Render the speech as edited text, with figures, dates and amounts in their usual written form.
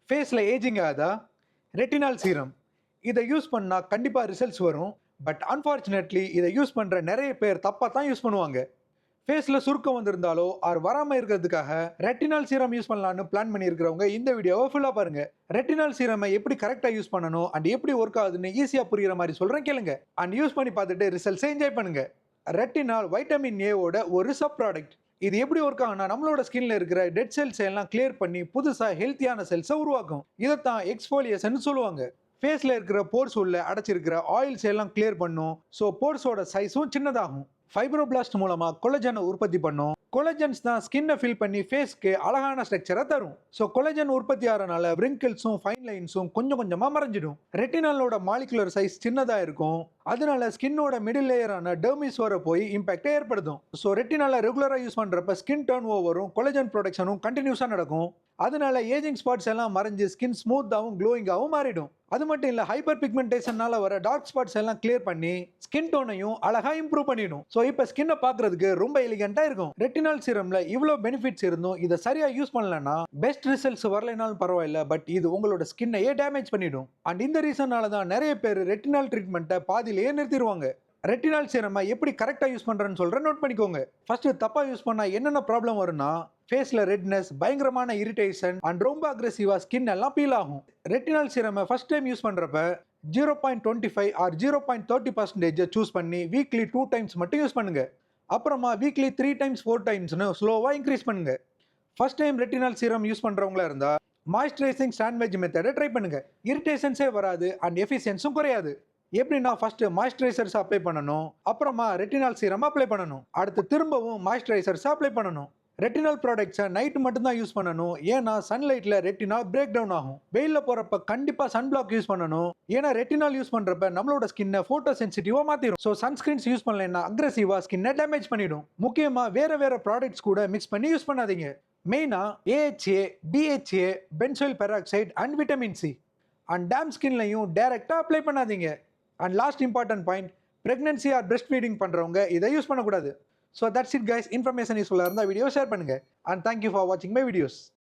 ஃபேஸில் ஏஜிங் ஆகுதா? Retinal serum இதை யூஸ் பண்ணால் கண்டிப்பாக ரிசல்ட்ஸ் வரும். பட் அன்ஃபார்ச்சுனேட்லி இதை யூஸ் பண்ணுற நிறைய பேர் தப்பாக தான் யூஸ் பண்ணுவாங்க. ஃபேஸில் சுருக்கம் வந்திருந்தாலோ ஆர் வராமல் இருக்கிறதுக்காக ரெட்டினால் சீரம் யூஸ் பண்ணலான்னு பிளான் பண்ணியிருக்கிறவங்க இந்த வீடியோவை ஃபுல்லாக பாருங்க. ரெட்டினால் சீரமை எப்படி கரெக்டாக யூஸ் பண்ணணும் அண்ட் எப்படி ஒர்க் ஆகுதுன்னு ஈஸியாக புரியுற மாதிரி சொல்கிறேன் கேளுங்க. அண்ட் யூஸ் பண்ணி பார்த்துட்டு ரிசல்ட்ஸை என்ஜாய் பண்ணுங்க. ரெட்டினால் வைட்டமின் ஏவோட ஒரு சப் ப்ராடக்ட். இது எப்படி ஒர்க் ஆகுனா நம்மளோட ஸ்கின்ல இருக்கிற டெட் செல்ஸ் எல்லாம் கிளியர் பண்ணி புதுசாக ஹெல்த்தியான செல்ஸை உருவாக்கும். இதைத்தான் எக்ஸ்ஃபோலியேஷன் சொல்லுவாங்க. ஃபேஸில் இருக்கிற போர்ஸ் உள்ள அடைச்சிருக்கிற ஆயில்ஸ் எல்லாம் கிளியர் பண்ணும். ஸோ போர்ஸோட சைஸும் சின்னதாகும். ஃபைப்ரோபிளாஸ்ட் மூலமாக கொலஜனை உற்பத்தி பண்ணும். கொலஜன்ஸ் தான் ஸ்கின்னை ஃபில் பண்ணி ஃபேஸ்க்கு அழகான ஸ்ட்ரக்சரை தரும். ஸோ கொலஜன் உற்பத்தி ஆகிறனால விரிங்கிள்ஸும் ஃபைன் லைன்ஸும் கொஞ்சம் கொஞ்சமாக மறைஞ்சிடும். ரெட்டினாலோட மாலிகுலர் சைஸ் சின்னதாக இருக்கும். அதனால ஸ்கின்னோட மிடில் லேயரான டெர்மிஸ் வர போய் இம்பாக்டை ஏற்படுத்தும். ஸோ ரெட்டினால ரெகுலராக யூஸ் பண்ணுறப்ப ஸ்கின் டர்ன் ஓவரும் கொலஜன் ப்ரொடக்ஷனும் கண்டினியூஸாக நடக்கும். அதனால ஏஜிங் ஸ்பாட்ஸ் எல்லாம் மறைஞ்சு ஸ்கின் ஸ்மூத்தாகவும் க்ளோயிங்காகவும் மாறிடும். அது மட்டும் இல்லை, ஹைப்பர் பிக்மெண்டேஷனால வர டார்க் ஸ்பாட்ஸ் எல்லாம் கிளியர் பண்ணி ஸ்கின் டோனையும் அழகா இம்ப்ரூவ் பண்ணிடும். ஸோ இப்போ ஸ்கின்னை பார்க்கறதுக்கு ரொம்ப எலிகண்டா இருக்கும். ரெட்டினால் சீரம்ல இவ்வளோ பெனிஃபிட்ஸ் இருந்தும் இதை சரியா யூஸ் பண்ணலன்னா பெஸ்ட் ரிசல்ட்ஸ் வரலைனாலும் பரவாயில்ல, பட் இது உங்களோட ஸ்கின்னையே டேமேஜ் பண்ணிடும். அண்ட் இந்த ரீசனால தான் நிறைய பேர் ரெட்டினால் ட்ரீட்மெண்ட்டை பாதியிலேயே நிறுத்திடுவாங்க. ரெட்டினால் சீரமை எப்படி கரெக்டாக யூஸ் பண்ணுறேன்னு சொல்கிறேன், நோட் பண்ணிக்கோங்க. ஃபர்ஸ்ட் தப்பாக யூஸ் பண்ணால் என்னென்ன ப்ராப்ளம் வரும்னா ஃபேஸில் ரெட்னஸ், பயங்கரமான இரிட்டேஷன் அண்ட் ரொம்ப அக்ரெசிவாக ஸ்கின் எல்லாம் பீல் ஆகும். ரெட்டினால் சீரமை ஃபர்ஸ்ட் டைம் யூஸ் பண்ணுறப்ப 0.25 ஆர் 0.30% சூஸ் பண்ணி வீக்லி 2 டைம்ஸ் மட்டும் யூஸ் பண்ணுங்க. அப்புறமா வீக்லி 3 டைம்ஸ் 4 டைம்ஸ்னு ஸ்லோவாக இன்க்ரீஸ் பண்ணுங்க. First time retinol serum use பண்ணுறவங்களா இருந்தால் மாய்ஸ்சரைசிங் சாண்ட்விச் மெத்தடை ட்ரை பண்ணுங்க. இரிட்டேஷன்ஸே வராது அண்ட் எஃபிஷியன்ஸும் குறையாது. எப்படின்னா ஃபர்ஸ்ட் மாய்ஸ்சரைசர்ஸ் அப்ளை பண்ணணும், அப்புறமா ரெட்டினால் சீரம் அப்ளை பண்ணணும், அடுத்து திரும்பவும் மாய்ஸ்சரைசர்ஸ் அப்ளை பண்ணணும். ரெட்டினால் ப்ராடக்ட்ஸை நைட்டு மட்டும்தான் யூஸ் பண்ணணும். ஏன்னா சன்லைட்டில் ரெட்டினால் பிரேக் டவுன் ஆகும். வெயிலில் போகிறப்ப கண்டிப்பாக சன்பிளாக் யூஸ் பண்ணணும். ஏன்னா ரெட்டினால் யூஸ் பண்ணுறப்ப நம்மளோட ஸ்கின்னை ஃபோட்டோ சென்சிட்டிவாக மாற்றிடும். ஸோ சன்ஸ்கிரீன்ஸ் யூஸ் பண்ணலைன்னா அக்ரெசிவாக ஸ்கின்னை டேமேஜ் பண்ணிடும். முக்கியமாக வேறு ப்ராடக்ட்ஸ் கூட மிக்ஸ் பண்ணி யூஸ் பண்ணாதீங்க. மெயினாக AHA, BHA, benzoyl peroxide and vitamin C and damp ஸ்கின்லையும் டைரெக்டாக அப்ளை பண்ணாதீங்க. And last important point, pregnancy or breastfeeding பண்ணுறவங்க இதை யூஸ் பண்ணக்கூடாது. So that's it guys, information useful இருந்தால் வீடியோ ஷேர் பண்ணுங்க. And thank you for watching my videos.